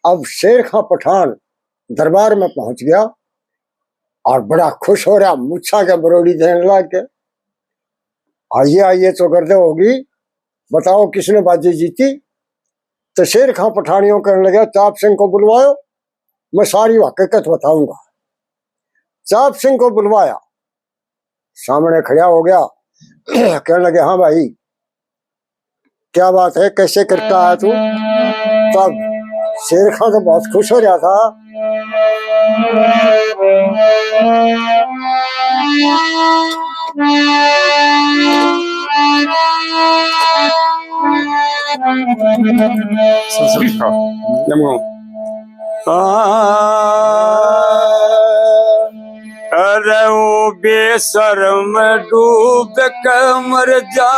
अब शेर खां पठान दरबार में पहुंच गया और बड़ा खुश हो रहा, मुच्छा के बरोड़ी देने लग के, आइए आइए तो गर्दे होगी, बताओ किसने बाजी जीती। तो शेर खां पठानियों कहने लगा, चाप सिंह को बुलवाओ, मैं सारी हकीकत बताऊंगा। चाप सिंह को बुलवाया, सामने खड़ा हो गया, कहने लगे, हाँ भाई क्या बात है, कैसे करता है तू। तब शेर खां तो बहुत खुश हो रहा था। अरे वो बेशर्म डूब के मर जा,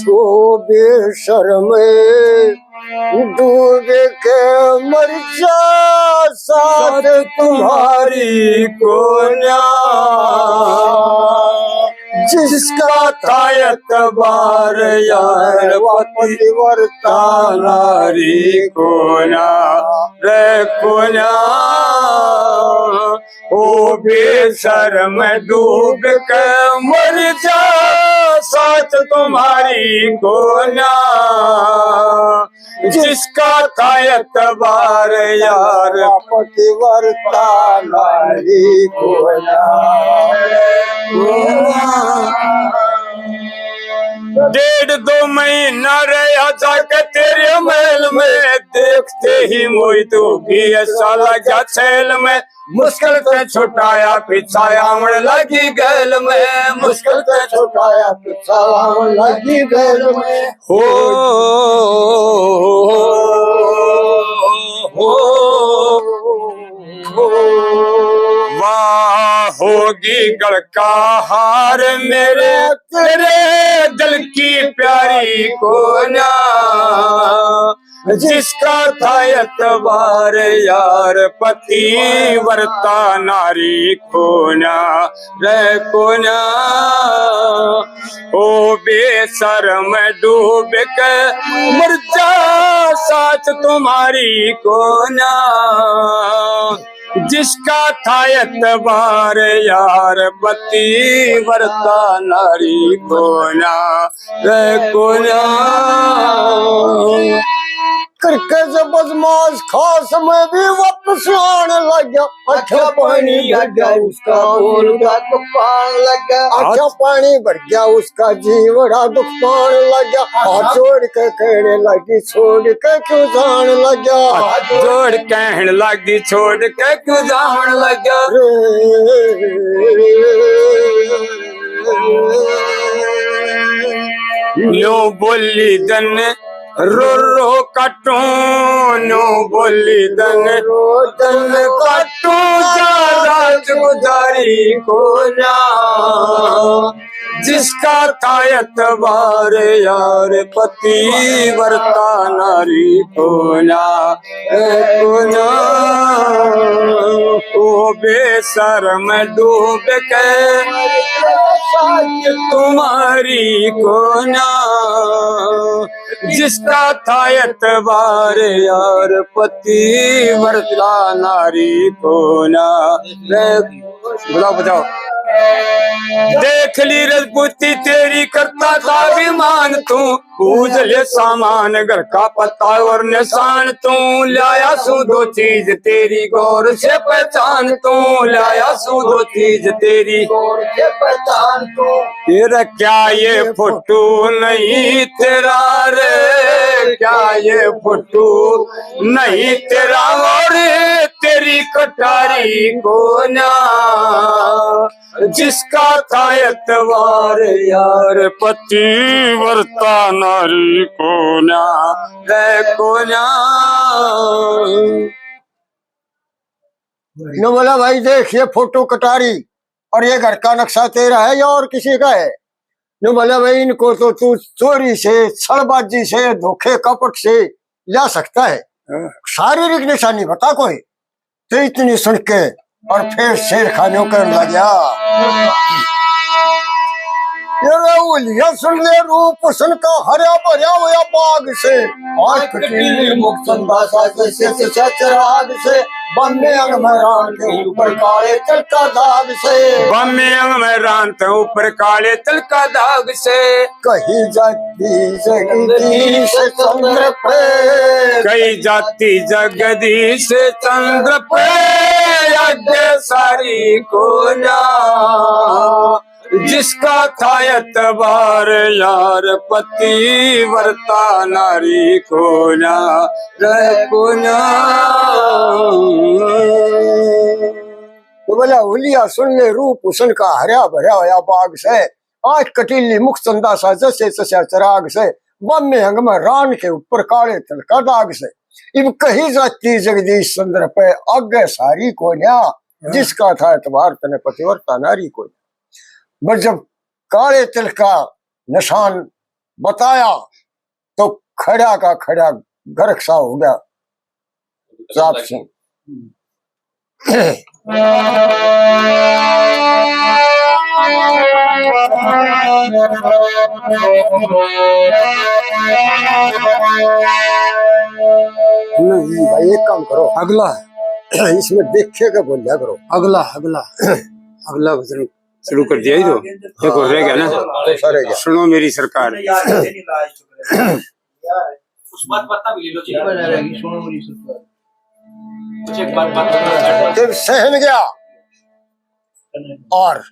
वो बेशर्म डूब के मर जा, साथ तुम्हारी को न्या, जिसका था एतबार यार पतिव्रता नारी को ना रे कोना। ओ बेशर्म डूब के मर जा, साथ तुम्हारी को ना, जिसका था एतबार यार पतिव्रता नारी को ना। 1.5-2 महीना रहा जाके तेरे महल में, देखते ही मोई तो भी साला जा छैल में, मुश्किल से छुटाया पीछा आमड़ लगी गैल में, मुश्किल से छुटाया पीछा आमड़ लगी गैल में। हो वाह होगी गड़का हार मेरे तेरे दिल की प्यारी को ना, जिसका था एतबार यार पतिव्रता नारी को ना रे को ना। ओ बेशर्म डूब के मर जा, साथ तुम्हारी को ना, जिसका था एतबार यार पतिव्रता नारी को ना रे को ना। करके जब बदमाश खास में भी वापस आने लग गया, अच्छा पानी भर गया उसका, बोल गया तूफान लग गया, अच्छा पानी भर गया उसका, जीवड़ा तूफान लग गया। हाथ जोड़ के कहने लगी, छोड़ के क्यों जाने लग गया, हाथ जोड़ कहने लगी, छोड़ के क्यों जाने लग गया। नो बोली दन रो रो कटो, नो बोली दन रो दन कटो, रात गुजारी को ना, जिसका था एतबार यार पतिव्रता नारी को ना को ना। ओ बेशर्म डूब के तुम्हारी को ना, जिसका था एतबार यार पतिव्रता नारी को ना। बुलाओ बजाओ। देख ली रजपूती तेरी करता था अभिमान, तू पूज ले सामान घर का पता और निशान, तू लाया सूदो चीज तेरी गौर से पहचान, तू लाया सूदो चीज तेरी गौर से पहचान, तू तेरा क्या ये फोटो नहीं तेरा रे, क्या ये फोटो नहीं तेरा, और तेरी कटारी को ना, जिसका था एतबार यार पतिव्रता नारी को ना रे को ना। न बोला, भाई देख ये फोटो कटारी और ये घर का नक्शा तेरा है या और किसी का है। न बोला, भाई इनको तो तू चोरी से, छलबाजी से, धोखे कपट से ला सकता है, शारीरिक निशानी बता कोई। तो इतनी सुन के और फिर शेर खानों कर लग गया, ये राहुलिया सुन ले रूप हुस्न का हरा भरा हुआ बाग से आज कटीली मुक्तंदा साजे से चराग से बम्मे अंग महरान के ऊपर काले तिल का दाग से बम्मे अंग में रांत ऊपर काले तिल का दाग से कही जाती जगदीश चंद्र पे कई जाति जगदीश चंद्र पे यज्ञ सारी को ना जिसका था एतबार यार पति वर्ता नारी को ना रह को ना। तो बोला हुलिया सुन ले रूप हुस्न का हरा भरा हुआ बाग से आज कटीली मुख चंदा सा जैसे तस्या चराग से बम में अंग में रान के ऊपर काले तिल का दाग से इब कही जाती जगदीश चंद्र पे आगे सारी को न्या जिसका था एतबार तने पतिवर्ता नारी को। बट जब काले तिल का निशान बताया तो खड़ा का खड़ा गर्क सा हो गया साहब सिंह। नहीं भाई एक काम करो अगला इसमें देखे के बोलिया करो अगला अगला अगला भजन शुरू कर दिया ही तो एक और रह गया ना तो सारे गया। सुनो मेरी सरकार उस बात पता भी ले लो चीज़ बना रहेगी सुनो मेरी सरकार कुछ एक बात पता जब सहन गया और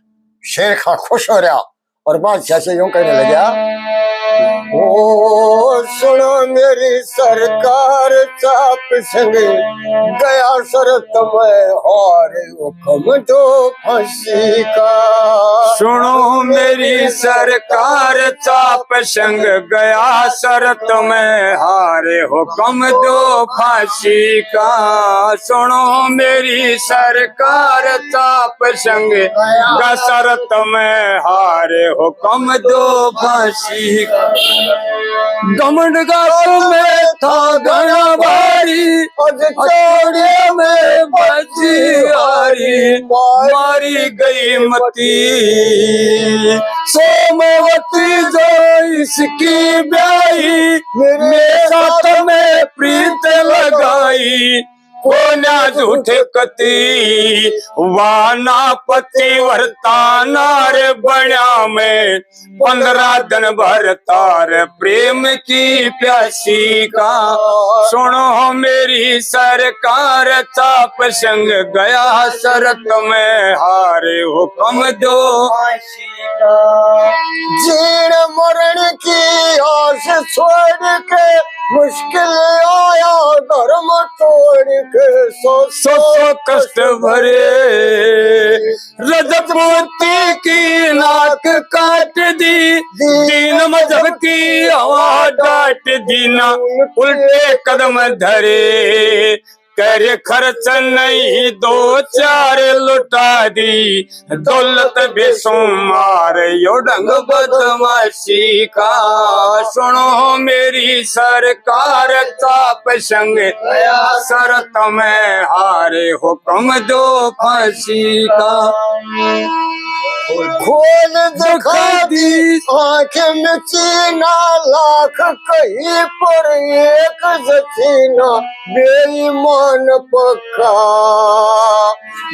शेर खां खुश हो रहा और बादशाह से यूं कहने लगा ओ सुनो मेरी सरकार चाप संग गया शरत में और हुक्म दो फांसी का। सुनो मेरी सरकार चाप संग गया शरत में हारे हुक्म दो फांसी का। सुनो मेरी सरकार चाप संग गया शरत में हारे हुक्म दो फांसी का। घमंड का तुम्हें था घना भारी चौड़े में बची हारी मारी गई मती सोमवती जो इसकी ब्याही मेरे साथ में प्रीत लगाई कोना झूठे कती वाना पति वर्ता नार बण्या में 15 दिन भर तार प्रेम की प्यासी का। सुनो मेरी सरकार चाप संग गया शरत में हारे हुक्म दो जीण मरण की आस छोड़ के मुश्किल आया धर्म तोड़ के सो कष्ट भरे रजपूती की नाक काट दी दीन मजहब की हवा डांट दी ना उल्टे कदम धरे कर खर्च नहीं 2-4 लुटा दी दौलत बेसुमार यो ढंग बदमाशी का। सुनो मेरी सरकार चाप संग शरत में हारे हुक्म दो फांसी का। खोल दिखा दी आँख में चीना लाख कहीं पर एक जचीना बेईमान पक्का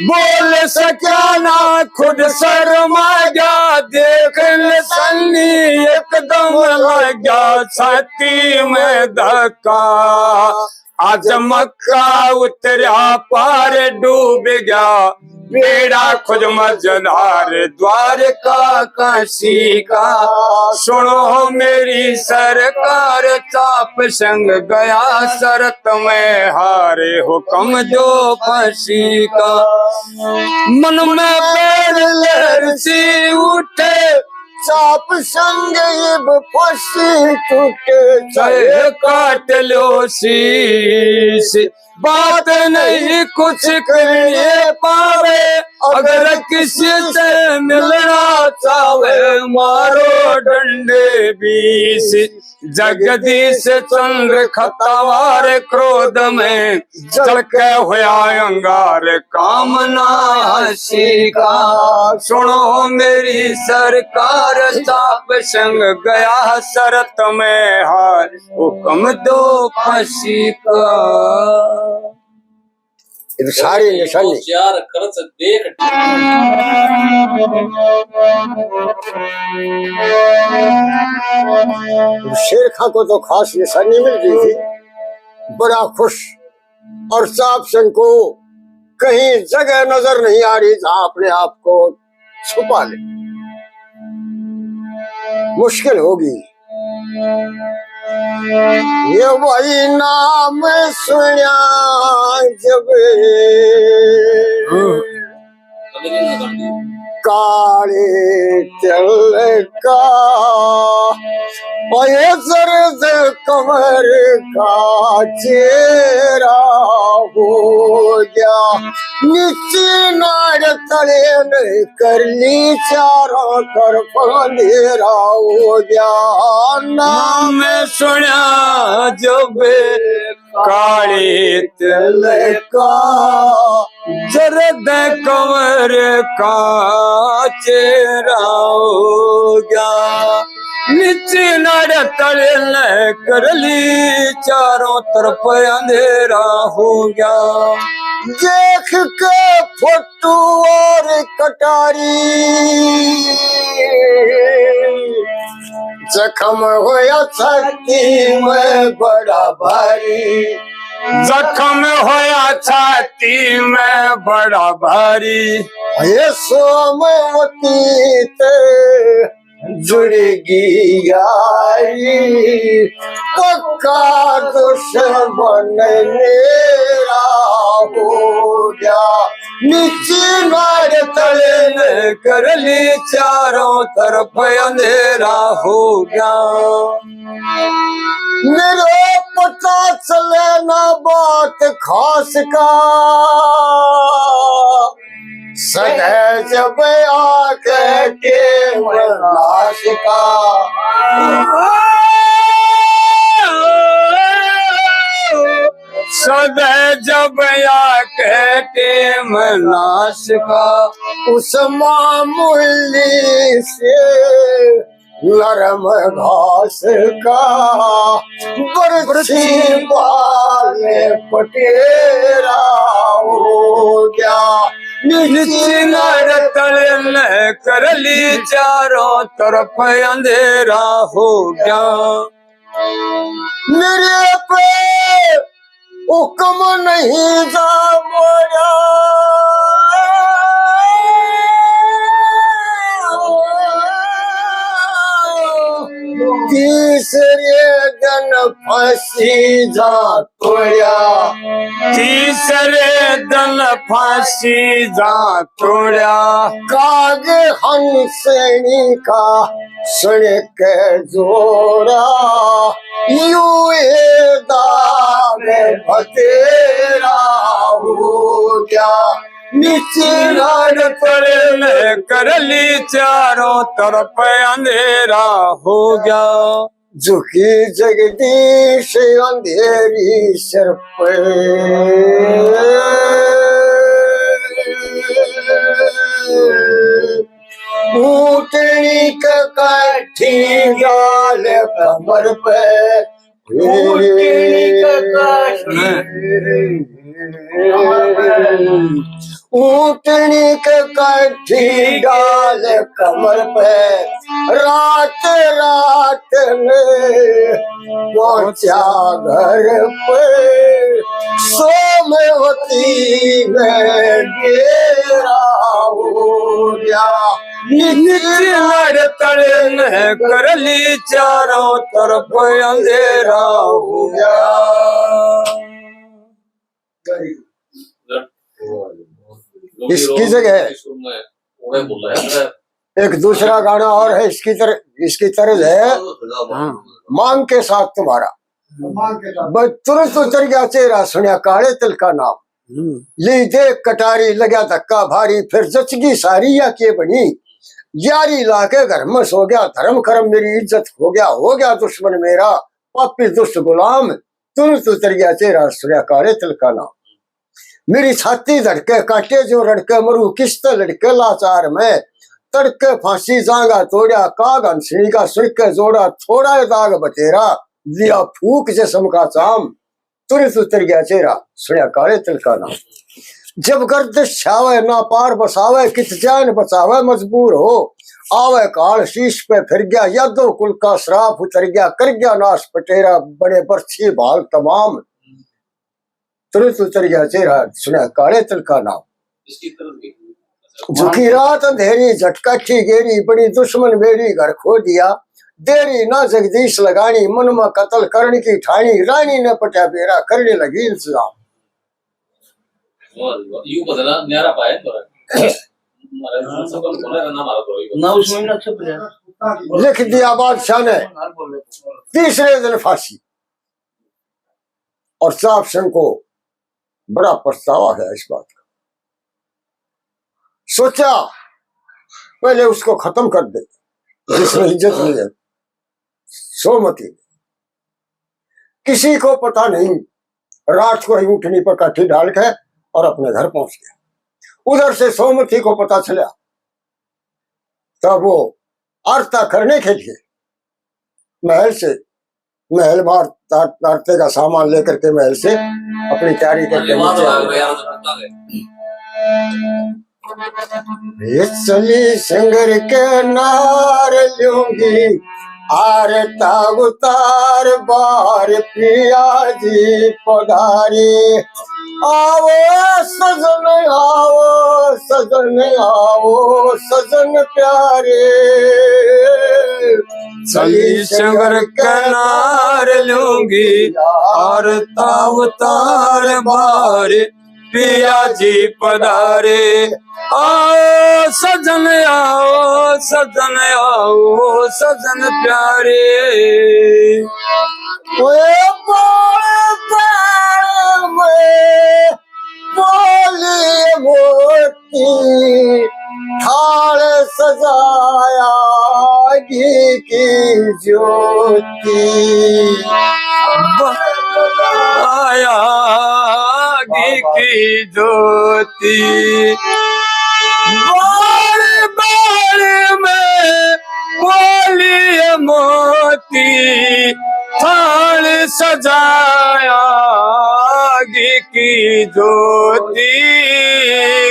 बोल सका ना खुद शर्मा गया देख ले सन्नी एकदम लग गया छाती में धक्का आज मक्का उतरा पार डूब गया बेड़ा खुद मजदार द्वारका काशी का। सुनो मेरी सरकार चाप संग गया शरत में हारे हुक्म दो फांसी का। मन में पैर लहर सी उठे चाप संग इब फंसी टूटे चाहे काट लो शीश बात नहीं कुछ करने पावे अगर किसी से मिलना चाहे मारो डंडे बीस जगदीश चंद्र खतावार क्रोध में जल के होया अंगार कामना हसी का सुनो मेरी सरकार साप संग गया शरत में हार हुक्म दो फांसी का। ये तो सारी निशानी यार खरच देख शेर खां को तो खास निशानी मिल गई थी, बड़ा खुश। और साहब सिंह को कहीं जगह नजर नहीं आ रही जहां अपने आप को छुपा ले, मुश्किल होगी। ये वही नाम सुनिया जब काले चल का ये जर्द कमर का चेहरा हो गया, नीचे नार तले ने कर ली चारों तरफ अंधेरा हो गया। नाम सुना जब काले तिल का जरद कमर का चेहरा हो गया, नीचे नार तले कर ली चारों तरफ अंधेरा हो गया। देख के फोटो और कटारी जख्म होया छाती में बड़ा भारी, जख्म होया छाती में बड़ा भारी। ये सोमवती ते जुड़ेगी यारी, पक्का दुश्मन मेरा हो गया। नीचे नार तले कर ली चारों तरफ अंधेरा हो गया। मेरे पता चले ना बात खास का, सदा जब आके केवल लाश का। सदा जब या कहते मनाश का, उस मामूली से नरम घास का बरछी वाले पटेरा हो गया। नीचे नार तले कर ली चारों तरफ अंधेरा हो गया। मेरे पे हुक्म नहीं जा मोरा, तीसरे दिन फांसी जा तोड़ा, तीसरे दिन फांसी जा तोड़ा। काग हंसनी का सुन के जोड़ा, यूं दाग बतेरा हो गया। नीचे नार तले कर ली चारों तरफ अंधेरा हो गया। झुकी जगदीश अंधेरी सिर पे, ऊँटनी का काठी गाल कमर पे, ऊँटनी के काठी डाल कमर पे, रात रात में पहुंचा घर पे, सोमवती में डेरा हो गया। नीचे नार तले कर ली चारों तरफ अंधेरा हो गया। इसकी जगह एक दूसरा गाना और है, इसकी तरज है, मांग के साथ तुम्हारा। बस तुरंत उतर गया चेहरा, सुनिया काले तिल का नाम। ली देख कटारी लगा धक्का भारी, फिर जचगी सारी या के बनी, यारी लाके घर में सो गया, धर्म कर्म मेरी इज्जत हो गया दुश्मन मेरा, पापी दुष्ट गुलाम, तुम उतर गया चेहरा सुनिया काले तिल का नाम। मेरी छाती धड़के काटे जो रड़के, मरू किस्त लड़के लाचार में, तड़के फांसी जागा तोड़ा, काग हंसनी का सुन के जोड़ा, थोड़ा दाग बतेरा, दिया फूक जिस्म का चाम, तुरंत उतर गया चेहरा सुनिया काले तिल का नाम। जब गर्दिश छावे ना पार बसावे, कित जान बचावे मजबूर हो, आवे काल शीश पे फिर गया, यादों कुल का श्राप उतर गया, कर गया नाश पटेरा, बड़े बरछी भाल तमाम, तुरंत उतर गया चेहरा सुना काले तिल का नाम। इसकी तरफ भी झुकी रात अंधेरी झटका ठी गेरी, बड़ी दुश्मन मेरी घर खो दिया, देरी ना जगदीश लगानी, मन में कत्ल करने की ठानी, रानी ने पटा बेरा करने लगी इंतजाम। यू बदला न्यारा पाए तोरा मारा सबल कोना ना मारा तो ना उसमें ना अच्छा लिख दिया बादशाह ने तीसरे दिन फांसी। और साहब सिंह को बड़ा पछतावा है इस बात का, सोचा पहले उसको खत्म कर दे जिसने इज्जत ली है। सोमती किसी को पता नहीं, रात को ही उठनी पर काठी डाल के और अपने घर पहुंच गया। उधर से सोमती को पता चला, तब वो आरता करने के लिए महल मार तारते का सामान लेकर के महल से अपनी तैयारी करके नीचे आ गया। चली सिंगर के नार लूंगी, आरता उतार बार प्रिया जी पधारी, आओ सजन आओ सजन आओ सजन प्यारे, चली शंकर कनार लूंगी, और तावतार बारे पिया जी पधारे, आओ सजन आओ सजन आओ सजन प्यारे। बोली मोती थाल सजाया घी की ज्योति, आया घी की ज्योति, बार बार में बोली मोती थाल सजाया घी की ज्योति,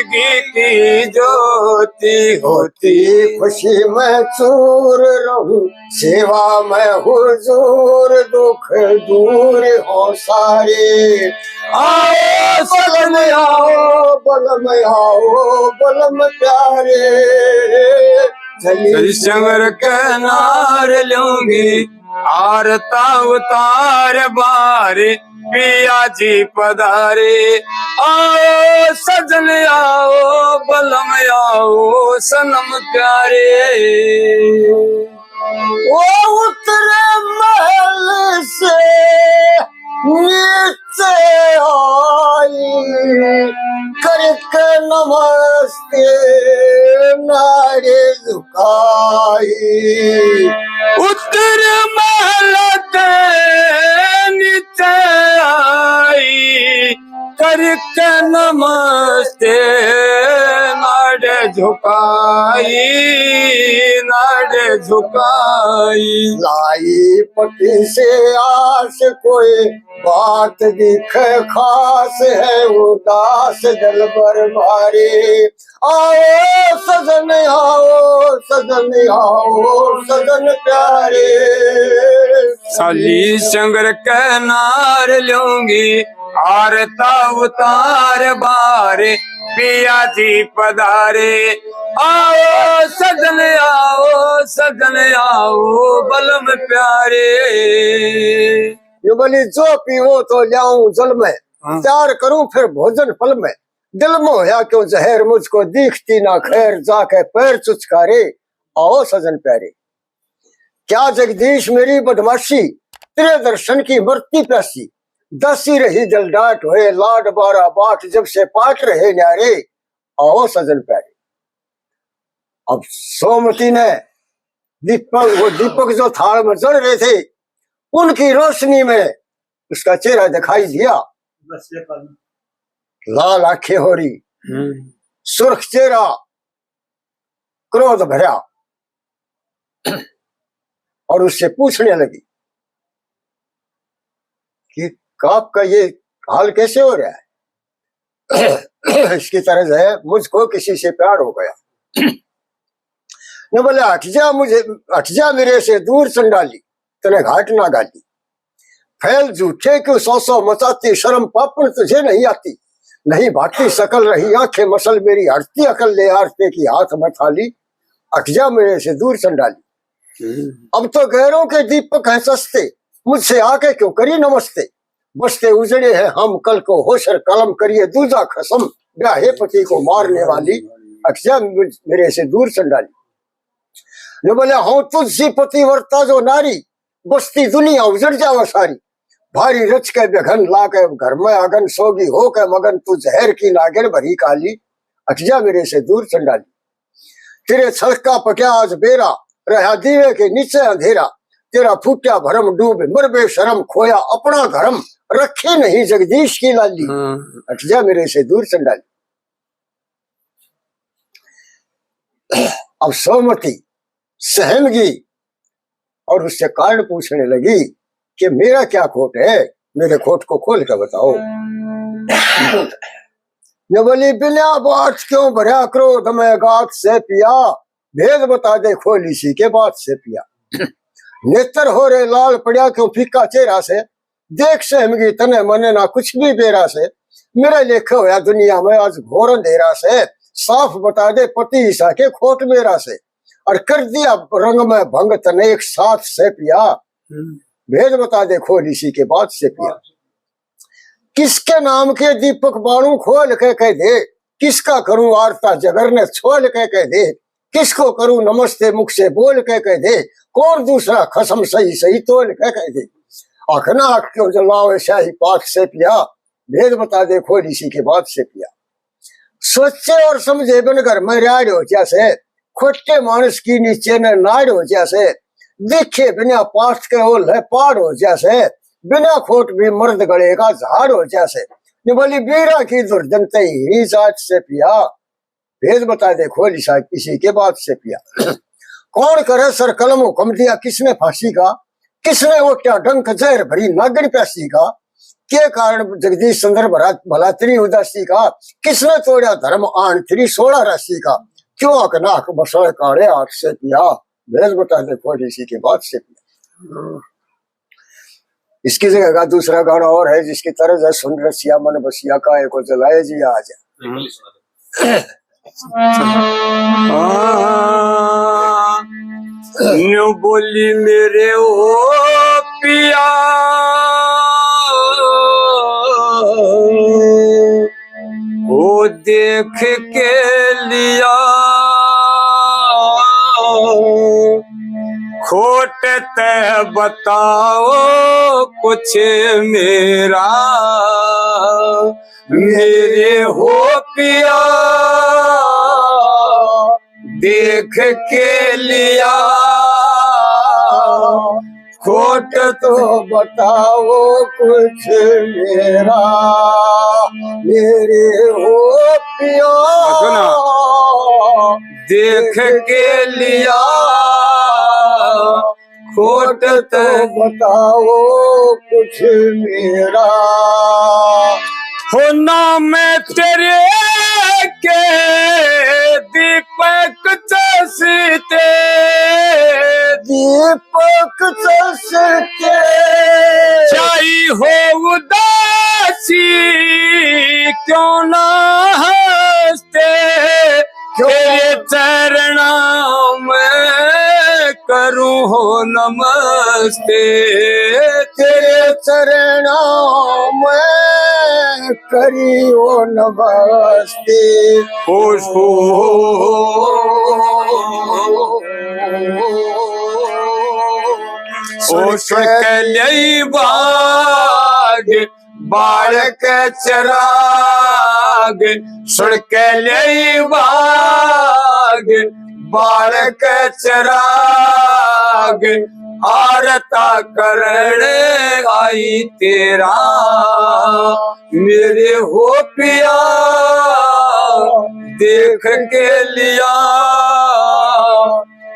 घी की ज्योति होती खुशी में चूर रहूं, सेवा में हुजूर, दुख दूर हो सारे, आओ बलम आओ बलम आओ बलम प्यारे, चली शंकर कनार लूंगी, आरता उतार बारे पिया जी पधारे, आओ सजन आओ बलम आओ सनम प्यारे। वो उतरे महल से नीचे आई, करके नमस्ते नारे झुकाई, उत्तर महल के नीचे आई, करके नमस्ते नाड़े झुकाई, नाड़े झुकाई, लाई पटी से आस कोई बात दिखे खास है, उदास दिल पर भारी, आओ सजन आओ सजन आओ सजन प्यारे, चली शंकर कनार लूंगी, आरता उतार बारे पिया जी पधारे, आओ सजन आओ बलम प्यारे। ये बोली जो पीओ तो जाऊं जल में, प्यार करूं फिर भोजन फल में, दिल में होया क्यों जहर मुझको दिखती ना खैर, जाके पैर चुचकारे आओ सजन प्यारे। क्या जगदीश मेरी बदमाशी, तेरे दर्शन की मरती प्यासी, दसी रही जलडाट हुए लाड बारा बाट, जब से पाट रहे न्यारे आओ सजन प्यारे। अब सोमती ने दीपक जो थाल में जल रहे थे उनकी रोशनी में उसका चेहरा दिखाई दिया। लाल आंखें हो रही, सुर्ख चेहरा, क्रोध भरा, और उससे पूछने लगी कि आपका ये हाल कैसे हो रहा है? इसकी तरह है मुझको किसी से प्यार हो गया। न बोले हट जा मेरे से दूर संडाली, तने घाट ना गाली। फैल झूठे क्यों सौ मचाती, शर्म पापन तुझे नहीं आती। नहीं भागती सकल रही आंखें मसल मेरी, हटती अकल ले आरते की हाथ में थाली। हट जा मेरे से दूर संडाली। अब तो गैरों के दीपक हैं सस्ते, मुझसे आके क्यों करी नमस्ते। बसते उजड़े हैं हम कल को, होशर कलम करिए दूजा खसम। ब्याहे पति को मारने वाली, हट जा मेरे से दूर संडाली। ने बोले हूं तुझसी पतिव्रता जो नारी, बसती दुनिया उजड़ जावा सारी। भारी रच के बेघन ला के घर में अगन, सोगी हो के मगन तू जहर की नागिन भरी काली। हट जा मेरे से दूर संडाली। तेरे छलका पटिया आज बेरा, रहा दीवे के नीचे अंधेरा। तेरा फूटिया भरम डूब मर बेशरम, खोया अपना धर्म रखे नहीं जगदीश की लाली। हट जा मेरे से दूर संडाली। अब सोमती सहमगी और उससे कारण पूछने लगी कि मेरा क्या खोट है, मेरे खोट को खोल कर बताओ। न बोली बिना बात क्यों भरा क्रोध में गात से पिया, भेद बता दे खोल इसी के बात से पिया। नेत्र हो रे लाल पड़िया क्यों फीका चेहरा से, देख सहमगी तने मने ना कुछ भी बेरा से। मेरा लेखा होया दुनिया में आज घोर अंधेरा से, साफ बता दे पति ईसा के खोट मेरा से। और कर दिया रंग में भंग तने एक साथ से पिया, भेद बता दे खोल इसी के बाद से पिया। किसके नाम के दीपक बाणू खोल के कह दे, किसका करूं आरता जगर ने छोल के कह दे। किसको करूं नमस्ते मुख से बोल के कह दे, कौन दूसरा खसम सही सही तोल के कह दे। आखना आख क्यों जलाओ शाही पाठ से पिया, भेद बता दे खोल इसी के बाद से पिया। सोचे और समझे बिन घर में राड हो जैसे, खोटे मानस की नीचे न नाड़ हो जैसे। देखे बिना पाठ के ओल है पार हो जैसे, बिना खोट भी मर्द गले का झाड़ हो जैसे। ये बोली बीरा की दुर्जनते ही जात से पिया, भेद बता दे खोल इसी के बाद से पिया। कौन करे सर कलम हुक्म दिया किसने फांसी का, किसने वो क्या डंक जहर भरी नागिन प्यासी का। के कारण जगदीश चंद्र भला तेरी उदासी का, किसने तोड़ा धर्म आन तेरी 16 राशि का। क्यों अकनाक बसोए काड़े आंख से पिया, भेद बता दे खोल इसी के बाद से पिया। इसकी जगह का दूसरा गाना और है जिसकी तरह सुन रसिया मन बसिया का एको जलाए जी आज। न्यू बोली मेरे ओ पिया, वो देख के लिया खोट तय बताओ कुछ मेरा, मेरे हो पिया देख के लिया खोट तो बताओ कुछ मेरा, मेरे हो पिया देख के लिया खोट तो बताओ कुछ मेरा। हो नाम तेरे के दीपक चसते, दीपक चसते चाही हो उदासी क्यों ना हंसते, तेरे चरणों में करूं हो नमस्ते, तेरे चरणों में करी हो नमस्ते। खुश हो सुन के बाज बालक चराग सुन के ले बाग बालक चराग आरता करने आई तेरा मेरे हो पिया देख के लिया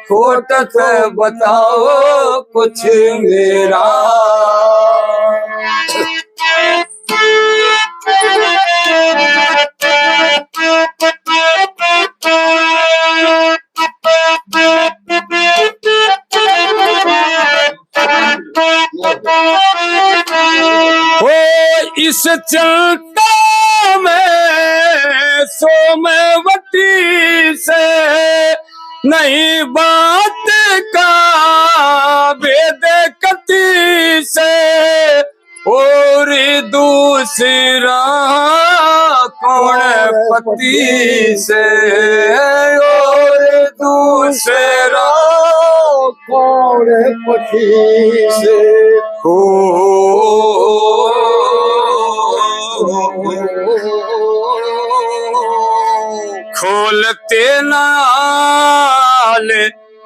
खोट से बताओ कुछ मेरा हो इस चलता में सोमवती से नहीं बात का भेद कति से और दूसरा कौन पति से और दूसरा कौन पति से हो खोलते नाल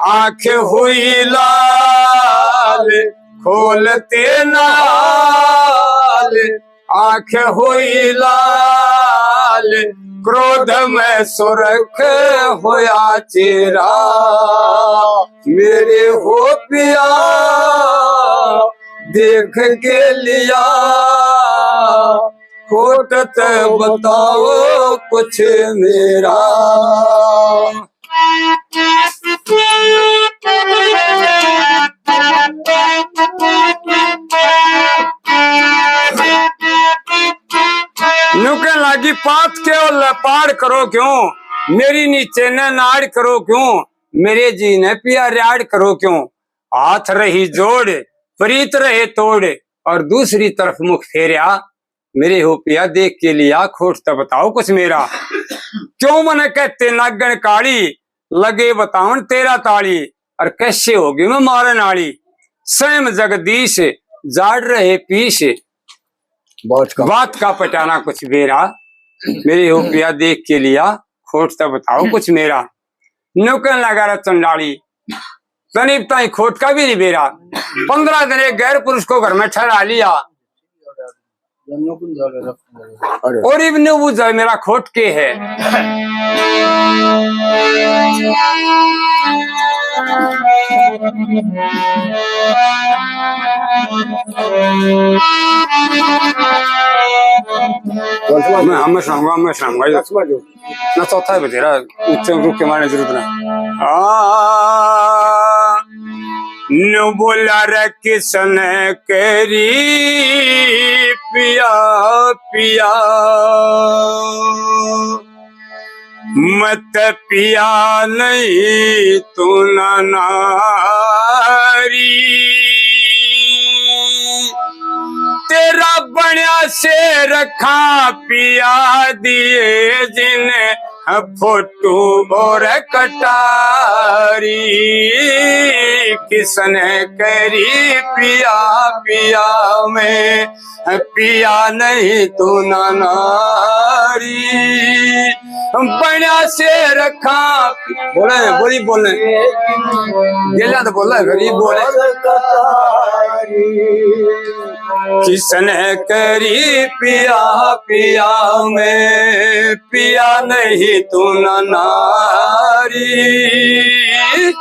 आंख हुई लाल खोलते नाल आंख हुई लाल क्रोध में सुरख होया चेहरा मेरे हो पिया देख के लिया खोटत बताओ कुछ मेरा नुके लागी पात के और लपाड़ करो क्यों मेरी नीचे न नाड़ करो क्यों मेरे जी ने पिया राड़ करो क्यों हाथ रही जोड़ प्रीत रहे तोड़ और दूसरी तरफ मुख फेरिया मेरे हो पिया देख के लिया खोट तो बताओ कुछ मेरा क्यों मन कहते नागन काली लगे बतावन तेरा ताली और कैसे होगी मैं मारन आली स्वयं जगदीश जाड़ रहे पीस बात का पटाना कुछ मेरा मेरे हो पिया देख के लिया खोट तो बताओ कुछ मेरा नौकन लगा रहा चंडाली तनिब ताई खोट का भी नहीं बेरा 15 दिन एक गैर पुरुष को घर में ठहरा लिया और इब्ने वो जाए मेरा खोट के है मैं हमें शाऊंगा ना चौथा है तेरा उच्च रूप के मारने जरूरत ना नु बोला रे किसन करी पिया पिया मत पिया नहीं तू नारी तेरा बनया से रखा पिया दिए जिन्हें फोटो और कटारी किसने करी पिया पिया में पिया नहीं तू नारी बना से रखा बोले बोले गेला तो बोला गरीब बोले किसने करी पिया पिया में पिया नहीं तू नारी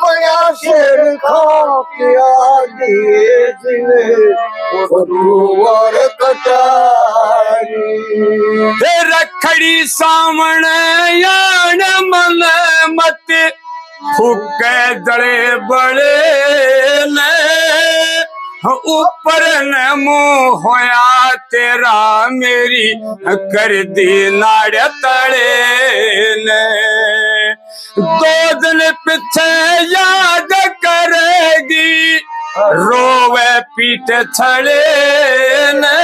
बना से रखा पिया दिए और कटारी रखड़ी सामण यान मन मत फूके दड़े बड़े ने ऊपर न मुँह होया तेरा मेरी कर दी नाड़ तड़े ने 2 दिन पीछे याद करेगी रोवे पीठ छड़े ने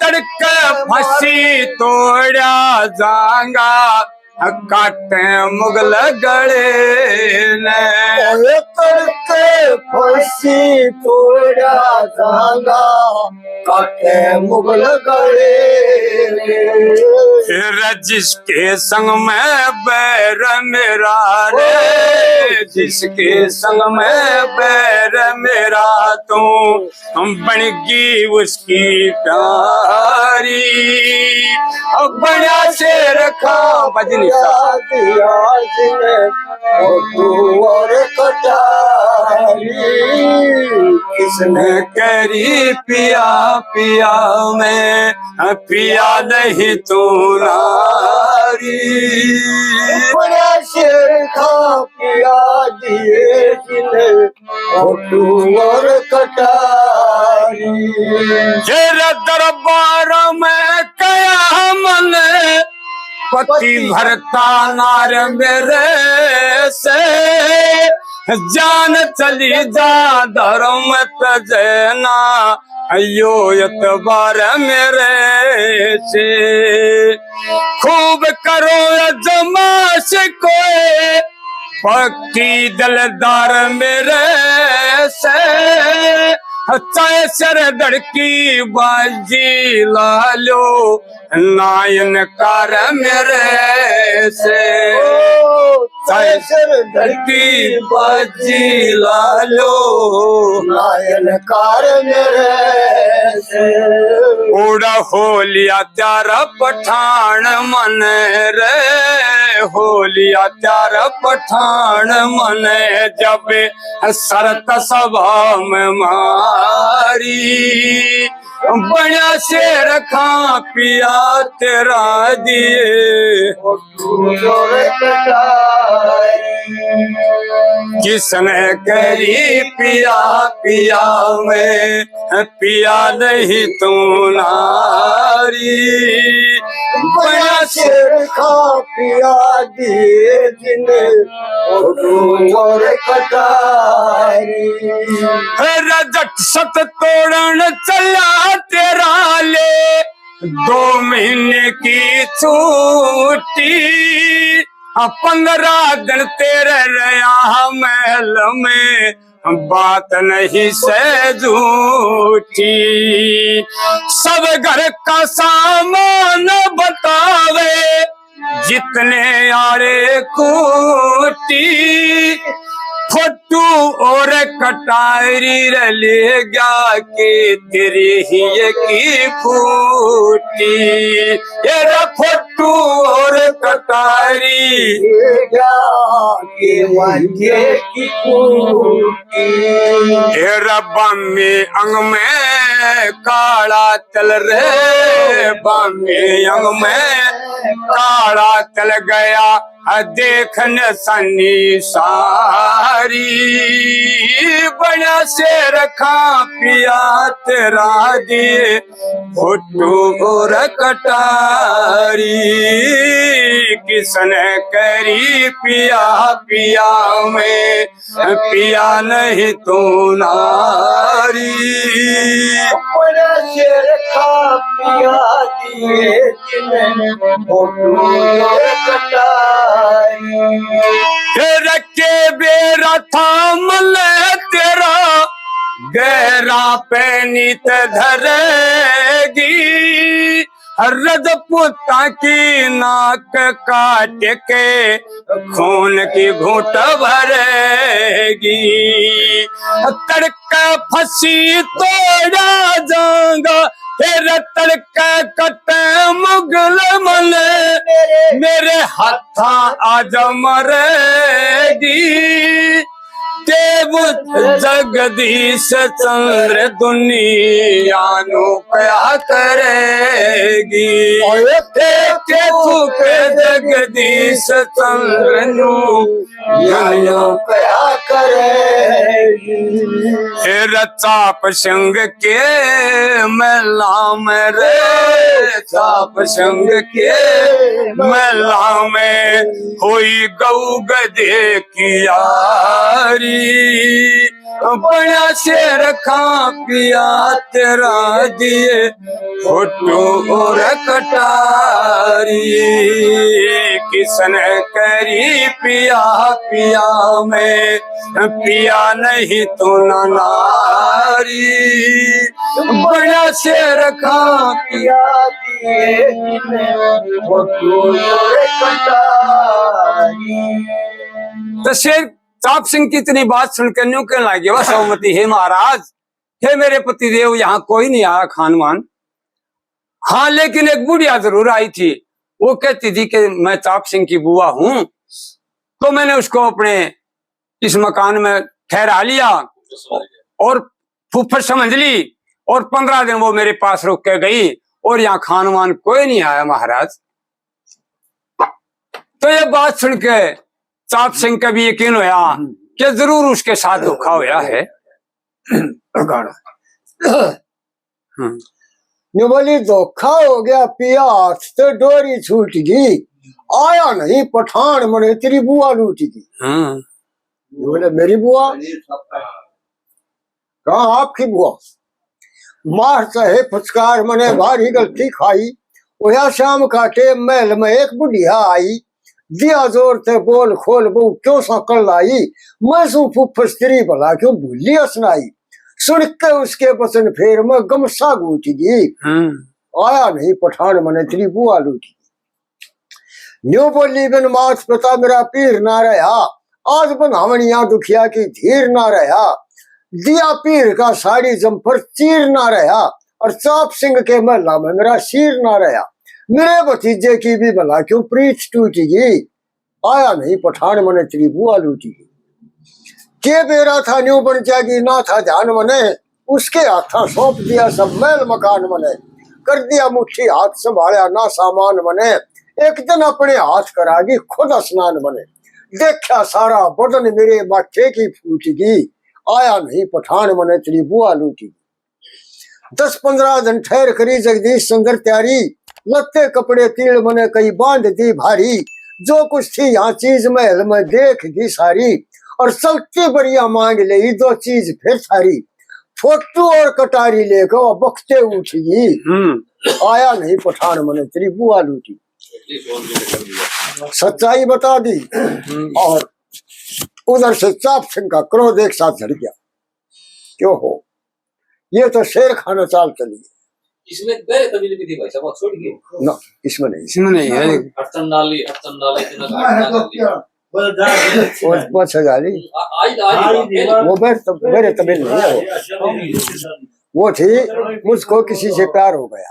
तड़क फंसी तोड़ा जांगा काटे मुगल गले ने तड़के फंसी तोड़ा जांगा काटे मुगल गए जिसके संग में बैर मेरा रे, जिसके संग में बैर मेरा तू हम बनगी उसकी प्यारी। अब बड़ा से रखा बजनी और कटारी किसने करी पिया पिया में पिया नहीं तू नारी। बड़ा शेर खा पिया दिए जिन्हें और कटारी। तेरे दरबार में कया मन पति भरता नार मेरे से, जान चली जा धर्म तजना अयो एतबार मेरे से। खूब करो अजमाश कोई पक्की दिलदार मेरे से, चाहे सर धड़की बाजी लालो नायन कार मेरे से। चाहे सर धड़की बाजी लालो नायन कार मेरे से। उड़ा हो लिया त्यारा पठान मन रे, हो लिया त्यारा पठान मन जब सरत सभा में मारी। बड़ा से रखा पिया तेरा दिए किसने करी पिया पिया में पिया नहीं तू नारी। बड़ा शेर खा पिया दिए जिन्हें और कटारी। रजट सत तोड़न चला तेरा ले 2 महीने की छुट्टी। 15 दिन तेरे रहा महल में बात नहीं से झूठी। सब घर का सामान बतावे जितने आरे कूटी। फोटू और कटारी ले गया के तेरे ही की फूटी। ये फोटू और कटारी की फूटी। हे रब्बा में अंग में काला तल रे, बामे अंग में काला तल गया देखने सनी सारी। बड़ा से रखा पिया तेरा दिए फोटो और कटारी। किसने करी पिया पिया में पिया नहीं तू नारी। बड़ा से रखा पिया दिए जिन्हें फोटो और कटारी। रखे बेरा थाम ले तेरा गहरा पैनीत धरेगी। रजपुता की नाक काट के खून की घूंट भरेगी। तड़का फंसी तोड़ा जाऊंगा फिर तड़का कटे मुगल मले मेरे हाथा आज मरेगी। जगदीश चंद्र दुनिया नो क्या करेगी। के थूके जगदीश चंद्र नु क्या करेगी। चाप संग के मेला में रे, चाप संग के मेला में हुई गौ गधे की यारी। बड़ा से रखा पिया तेरा दिए फोटो और कटारी किसन करी पिया पिया में पिया नहीं तो नारी बड़ा से रखा पिया दिए फोटो और कटारी। तो शेर चाप सिंह की इतनी बात सुनकर न्यू कहने लगे वह सहमति हे महाराज, हे मेरे पति देव, यहाँ कोई नहीं आया खानवान। हाँ लेकिन एक बुढ़िया जरूर आई थी, वो कहती थी कि मैं चाप सिंह की बुआ हूं, तो मैंने उसको अपने इस मकान में ठहरा लिया और फुफ्फड़ समझ ली, और 15 दिन वो मेरे पास रुक के गई, और यहाँ खानवान कोई नहीं आया महाराज। तो ये बात सुन के चाप सिंह का भी यकीन होया कि जरूर उसके साथ धोखा होया है। न्यू बोली धोखा हो गया पिया, हाथ तो डोरी छूट गई, आया नहीं पठान मने तेरी बुआ लूट गई। बोले मेरी बुआ कहाँ, आपकी बुआ? मार चाहे फुचकार मने भारी गलती खाई, वह शाम का टेम महल में एक बुढ़िया आई, दिया जोर थे बोल खोल बू क्यों सकल लाई, मैं सू फुफ्फड़ स्त्री भला क्यों भूली सुनाई, सुन के उसके वचन फेर में गमसा गूट गई, आया नहीं पठान मने तेरी बुआ लूटी। न्यू बोली बिन माथ पता मेरा पीर ना रहा, आज बनावनिया दुखिया की धीर ना रहा, दिया पीर का साड़ी जम्फर चीर ना रहा, और चाप सिंह के महला में मेरा शीर ना रहा, मेरे भतीजे की भी भला क्यों प्रीत टूट गई, आया नहीं पठान मने तेरी बुआ लूटी गई। के बेरा था न्यू बन जाएगी ना था ध्यान मने, उसके हाथा सौंप दिया सब महल मकान मने, कर दिया मुट्ठी हाथ संभाला ना सामान मने, एक दिन अपने हाथ करागी खुद स्नान बने, देखा सारा बदन मेरे माथे की फूट गई, आया नहीं पठान मने तेरी बुआ लूटी। 10-15 दिन ठहर करी जगदीश सुंदर त्यारी, लत्ते कपड़े तीड़ मने कई बांध दी भारी, जो कुछ थी यहाँ चीज महल में देख गई सारी, और चलती बढ़िया मांग ले दो चीज फिर सारी, फोटो और कटारी लेकर वो बख्ते उठ गई, आया नहीं पठान मने तेरी बुआ लूटी। सच्चाई बता दी, और उधर से चाप सिंह का क्रोध एक साथ झड़ गया। क्यों हो, ये तो शेर खाना चाल चली। इसमें पहले कबीले भी थी भाई साहब, छोड़ गए ना इसमें नहीं, इसमें नहीं है। अड़चन डाली इतना वो छगाली वो मेरे तमिल नहीं है, वो थी मुझको किसी से प्यार हो गया,